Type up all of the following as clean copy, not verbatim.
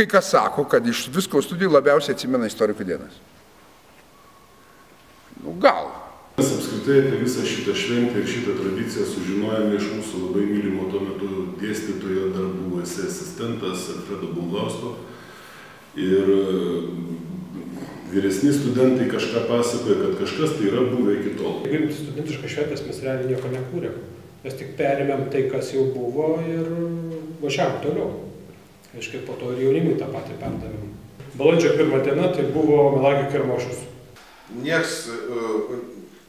kai kas sako, kad iš visko studijų labiausiai atsimena istorikų dienas. Nu, gal. Mes apskritai apie visą šitą šventę ir šitą tradiciją sužinojame iš mūsų labai mylimo tuo metu dėstytojo, dar buvo jis asistentas Alfredo Bumblausko. Ir vyresni studentai kažką pasakoja, kad kažkas tai yra buvę iki tol. Jeigu studentiškas šventės mes realiai nieko nekūrėm. Mes tik perėmėm tai, kas jau buvo ir važiavom toliau. Aiškiai, po to ir jaunimui tą patį perdavėm. Balandžio 1 diena tai buvo Melagio Kermošius. Nieks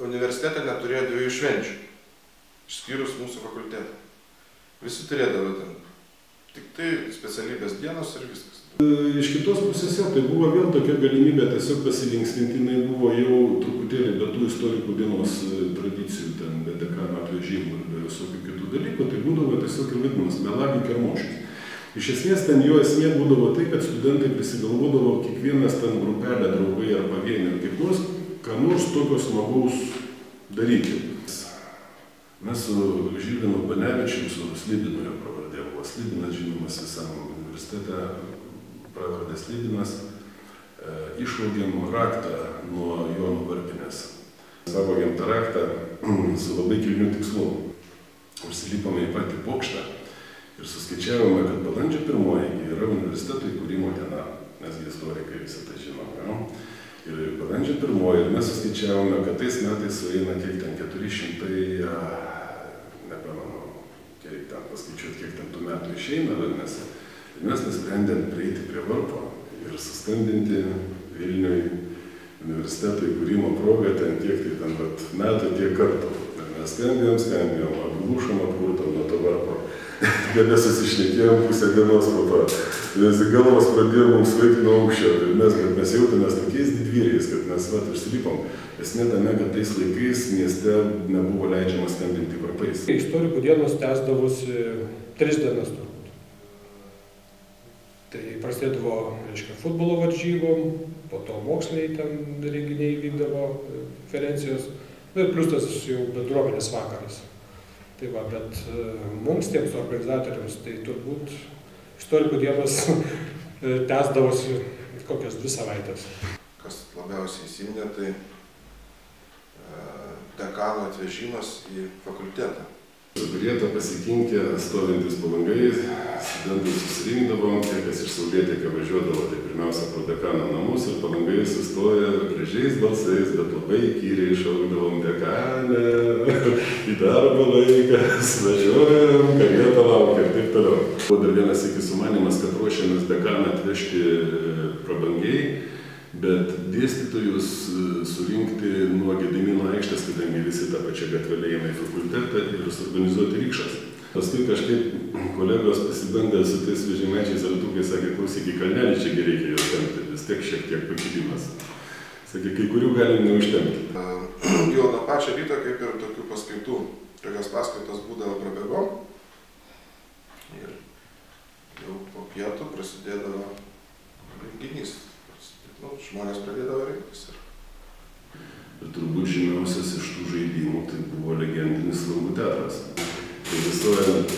universitete neturėjo 2 švenčių, išskyrus mūsų fakultetą. Visi turėdavo ten. Tik tai specialybės dienos ir viskas. Iš kitos pusės tai buvo vėl tokia galimybė tiesiog pasilinksminti, jinai buvo jau truputėlį be tų istorikų dienos tradicijų, ten be dekano atvežimų ir be visokių kitų dalykų, tai būdavo tiesiog ir vadinamas Melagio Kermošius. Iš esmės ten jo esmė būdavo tai, kad studentai prisigalvodavo kiekvienas ten grupelę, draugai ar pavienį ar kaip nors, ką nors tokio smagaus daryti. Mes su Žilvinu Banevičium, su Slibinu jo pravardė buvo. Slibinas žinomas visam universitete, pravardė Slibinas, išvogėm raktą nuo Jono Varpinės. Savogėm tą raktą su labai kilniu tikslu. Užsilipome į patį bokštą ir suskaičiavome, kad balandžio 1 yra universiteto įkūrimo diena, nesgi istorikai visą tai žinome. Ir balandžio 1 ir mes suskaičiavome, kad tais metais sueina kiek ten 400, nepamenu, kiek ten paskaičiuoti, kiek ten tų metų išeina, vadinasi. Ir mes nusprendėm prieiti prie varpo ir suskambinti Vilniui universiteto įkūrimo progą, ten tiek tai ten metų, tiek kartų. Ir mes skambėjom, apglušom, apkurtom nuo to varpo. Kada susišnekėjom pusę dienos po to. Nes galvos pradėjo mums vaikti nuo aukščio. Ir mes jautėmės tokiais didvyriais, kad mes užsilipom. Esmė tame, kad tais laikais mieste nebuvo leidžiama skambinti varpais. Istorikų dienos tęsdavosi 3 dienas turbūt. Tai prasidėdavo, reiškia, futbolo varžybom, po to moksliniai ten renginiai vykdavo, konferencijos, ir plius tas jau bendruomenės vakaras. Tai va, bet mums, tiems organizatoriams, tai turbūt istorikų dienos tęsdavosi kokias 2 savaitės. Kas labiausiai įsiminė, tai dekano atvežimas į fakultetą. Grietą pasikinkę, stovintis po langais, studentai susirinkdavom, tie, kas iš Saulėtekio važiuodavo, tai pirmiausia pro dekano namus ir po langais sustoja gražiais balsais, bet labai įkyriai šaukdavom dekane, į darbo laikas, važiuojam, karietą laukia ir taip toliau. Buvo dar vienas iki sumanimas, kad ruošiamės dekaną atvežti prabangiai, bet dėstytojus surinkti nuo Gedimino aikštės, kadangi visi tą pačią gatvelę eina į fakultetą ir suorganizuoti rykšas. Paskui kažkaip kolegos pasibandė su tais vežimaičiais ratukai, sakė, klausyk, į kalnelį čia reikia juos tempti, vis tiek šiek tiek pakilimas. Sakė, kai kurių galim neužtempti. Jau nuo pačio ryto, kaip ir tokių paskaitų, tokios paskaitos būdavo prabėgom. Ir jau po pietų prasidėdavo renginys. Žmonės pradėdavo rinktis. Ir turbūt žymiausias iš tų žaidimų tai buvo legendinis Langų teatras. Režisuojant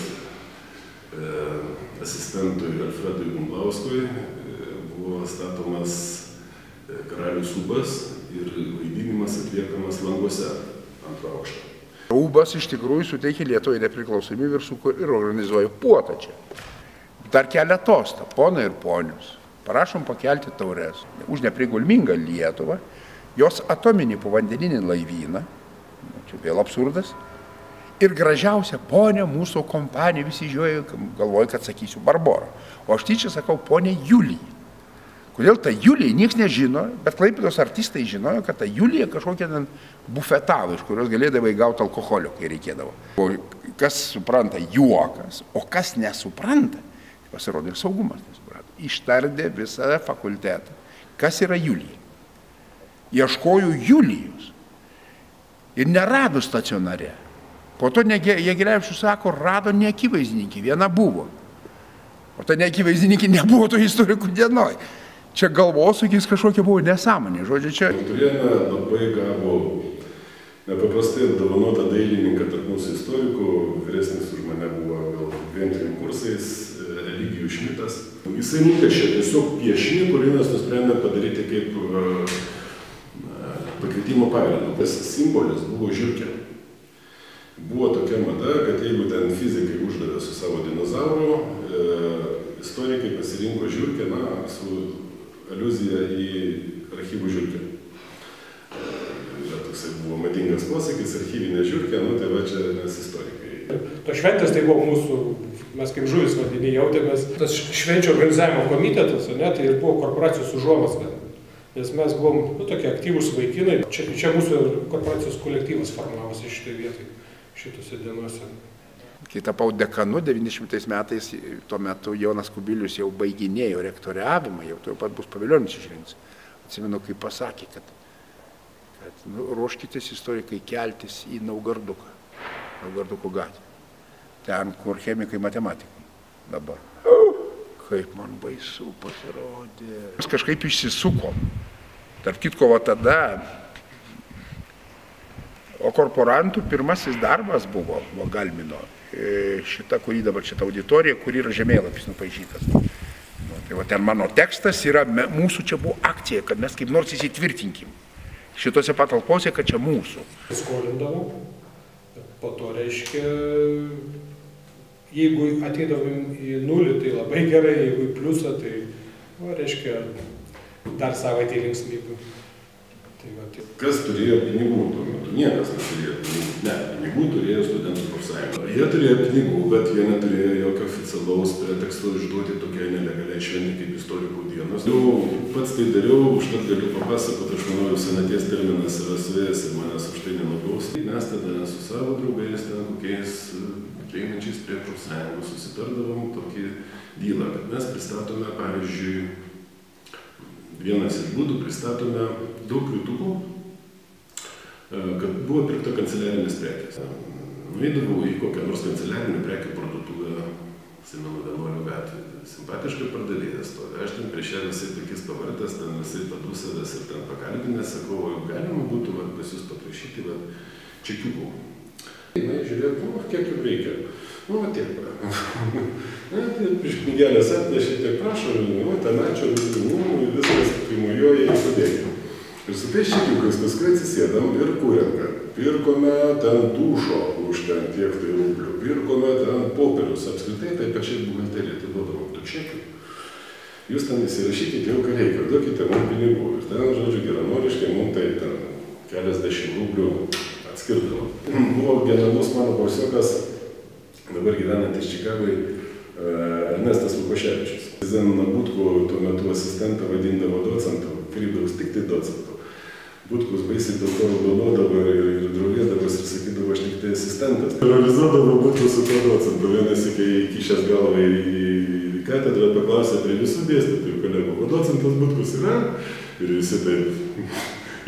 asistentui Alfredui Bumblauskui buvo statomas Karalius ūbas ir vaidinimas atliekamas Languose ant aukšto. Ūbas iš tikrųjų suteikė Lietuvai nepriklausomybę ir organizuoja puotą čia. Dar kelia tostą, ponai ir ponius. Prašom pakelti taures už neprigulmingą Lietuvą, jos atominį povandeninį laivyną, čia vėl absurdas, ir gražiausia ponia mūsų kompanija, visi žioja, galvoja, kad sakysiu Barbora. O aš tyčia sakau ponia Julija. Kodėl ta Julija, nieks nežino, bet Klaipėdos artistai žinojo, kad ta Julija kažkokia ten bufetavo, iš kurios galėdavo įgauti alkoholio, kai reikėdavo. O kas supranta juokas, o kas nesupranta, pasirodė ir saugumas nesupranta. Ištardė visą fakultetą. Kas yra Julija? Ieškojo Julijos. Ir nerado stacionare. Po to Jagelevičius sako, rado neakivaizdininkį, viena buvo. O ta neakivaizdininkė nebuvo to istorikų dienoj. Čia galvosūkis kažkokia buvo nesąmonė. Žodžiu, čia... Turėjome labai gabų nepaprastai apdovanotą dailininką tarp mūsų istorikų, vyresnis už mane buvo gal 2-3 kursais, Eligijus Šmitas. Jisai nupiešė tiesiog piešinį, kurį mes nusprendėme padaryti kaip pakvietimo pagrindą. Tas simbolis buvo žiurkė. Buvo tokia mada, kad jeigu ten fizikai uždavė su savo dinozauru, istorikai pasirinko žiurkę, su aliuzija į archyvų žiurkę. Toksai buvo madingas posakis, archyvinė žiurkė, tai va čia mes istorikai. To šventės tai buvo mūsų, mes kaip žuvis vadiniai jautėmės, tas švenčių organizavimo komitetas, tai ir buvo korporacijos užuomazga. Nes mes buvom tokie aktyvūs vaikinai, čia mūsų korporacijos kolektyvas formavosi šitoje vietoje, šitose dienose. Kai tapau dekanu 90 metais, tuo metu Jonas Kubilius jau baiginėjo rektoriavimą, jau tuo pat bus paviljonis išrinktas. Atsimenu, kai pasakė, kad ruoškitės istorikai keltis į Naugarduko gatvę. Ten, kur chemikai matematikai dabar. Kaip man baisu pasirodė. Mes kažkaip išsisukom. Tarp kitko, tada, o korporantų pirmasis darbas buvo Galmino, šita, kurį dabar šita auditorija, kur yra žemėlapis nupaišytas. Tai ten mano tekstas yra, mūsų čia buvo akcija, kad mes kaip nors įsitvirtinkim. Šitose patalpose, kad čia mūsų. Skolindavau, po to reiškia, jeigu ateidavim į nulį, tai labai gerai, jeigu į pliusą, tai, reiškia, dar savaitę linksmybių. Kas turėjo pinigų tuo metu? Niekas neturėjo pinigų. Ne, pinigų turėjo studentų profsąjunga. Jie turėjo pinigų, bet jie neturėjo jokio oficialaus preteksto išduoti tokiai nelegaliai šventei kaip istorikų dienos. Jau pats tai dariau, užtat galiu papasakoti, aš manau, jau senaties terminas yra suėjęs ir manęs už tai nenubaus. Mes tada su savo draugais, ten kokiais einančiais prie profsąjungų susitardavom tokį dylą, kad mes pristatome, pavyzdžiui, vienas iš būdų pristatome daug kvitukų, kad buvo pirkta kanceliarinės prekės. Nueidavau į kokią nors kanceliarinių prekių parduotuvę, Simeno Vienuolio gatvėje, simpatiškai pardavėjas stovi. Aš ten prieš ją visai pakis pavartęs, ten visai padusavęs ir ten pakalbinęs, sakau, jau galima būtų pas jūs paprašyti čekiukų. Na, žiūrėjau, kiek jų reikia. Tiek. Tai iš knygelės atnešė, tiek prašom, ten ačiū, viskas primujoja į padėkį. Ir su tais čekiukais paskui atsisėdam ir kūrėm, kad pirkome ten dušo už ten tiek tai rublių, pirkome ten popierius, apskritai tai pačiai buhalteriją, tai duodavom tų čekių. Jūs ten įsirašykite jau ką reikia, duokite man pinigų. Ir ten, žodžiu, geranoriškai mums tai ten keliasdešimt rublių atskirdavo. Buvo genialus mano kursiokas, dabar gyvenantis Čikagoj, Ernestas Lukoševičius. Zenoną Butkų tuo metu asistentą vadindavo docentu, krypdavus tik tai docentu. Butkus baisiai dėl to raudonuodavo ir draugėdavos ir sakydavo, aš tik tai asistentas. Realizuodavo Butkus su to docentu. Vienas iki įkišęs galvą į katedrą paklausė prie visų dėstytojų kolegų, o docentas Butkus yra? Ir visi taip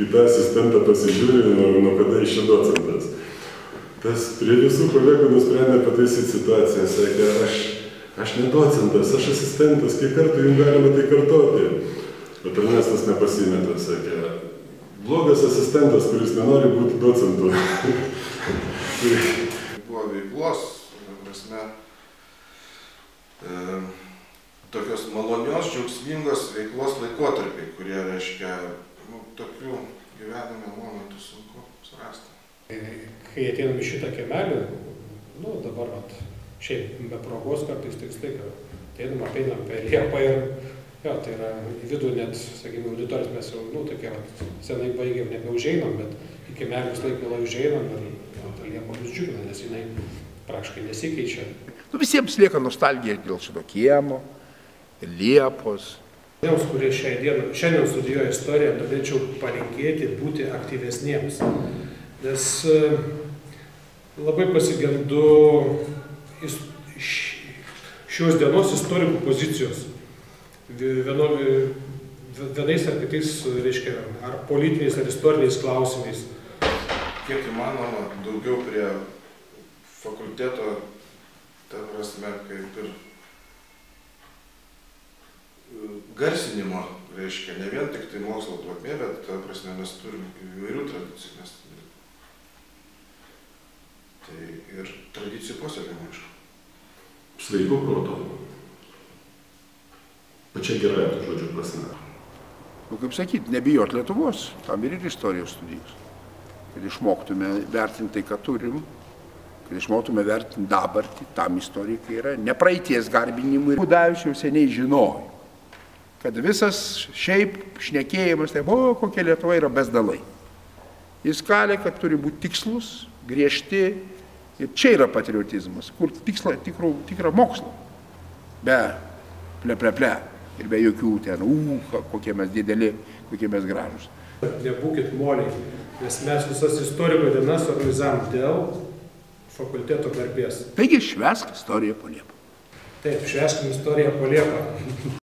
į tą asistentą pasižiūrė, nuo kada iš čia docentas. Tas prie visų kolegų nusprendė pataisyti situaciją, sakė, aš ne docentas, aš asistentas, kiek kartų jums galima tai kartoti. Bet Ernestas nepasimetė, sakė, blogas asistentas, kuris nenori būti docentu. Buvo veiklos, prasme, tokios malonios, džiaugsmingos veiklos laikotarpiai, kurie reiškia, tokių gyvenime momentų sunku surasti. Kai ateinam į šitą kiemelį, dabar šiaip be progos kartais tikslai, ateinam, apeinam per Liepą ir tai yra į vidų net, sakykime, auditorijos mes jau, tokie senai baigėm, nebeužeinam, bet į kiemelį vis laik vėlai užeinam ir ta Liepa vis džiugina, nes jinai praktiškai nesikeičia. Visiems lieka nostalgija dėl šito kiemo, Liepos. Tiems, kurie šiandien studijuoja istoriją, norėčiau palinkėti būti aktyvesniems. Nes labai pasigendu šios dienos istorikų pozicijos. Vienais ar kitais, reiškia, ar politiniais, ar istoriniais klausimais. Kiek įmanoma daugiau prie fakulteto, ta prasme, kaip ir garsinimo, reiškia, ne vien tik tai mokslo plotmė, bet ta prasme mes turim įvairių tradicijų. Tai ir tradicijų puoselėjimo, aišku. Sveiko proto. Pačia gerąja to žodžio prasme. Nu, kaip sakyti, nebijot Lietuvos, tam ir istorijos studijos. Kad išmoktume vertinti tai, ką turim, kad išmoktume vertinti dabartį, tam istorikai yra, ne praeities garbinimui. Gudavičius seniai žinojo, kad visas šiaip šnekėjimas, tai kokia Lietuva yra bezdalai. Jis kalė, kad turi būti tikslus, griežti, ir čia yra patriotizmas, kur tikrą mokslą, be ple, ir be jokių ten, kokie mes dideli, kokie mes gražus. Nebūkit moliai, nes mes visas istoriko dienas organizavom dėl fakulteto garbės. Taigi švęsk istoriją po Liepą. Taip, švęskim istoriją po Liepą.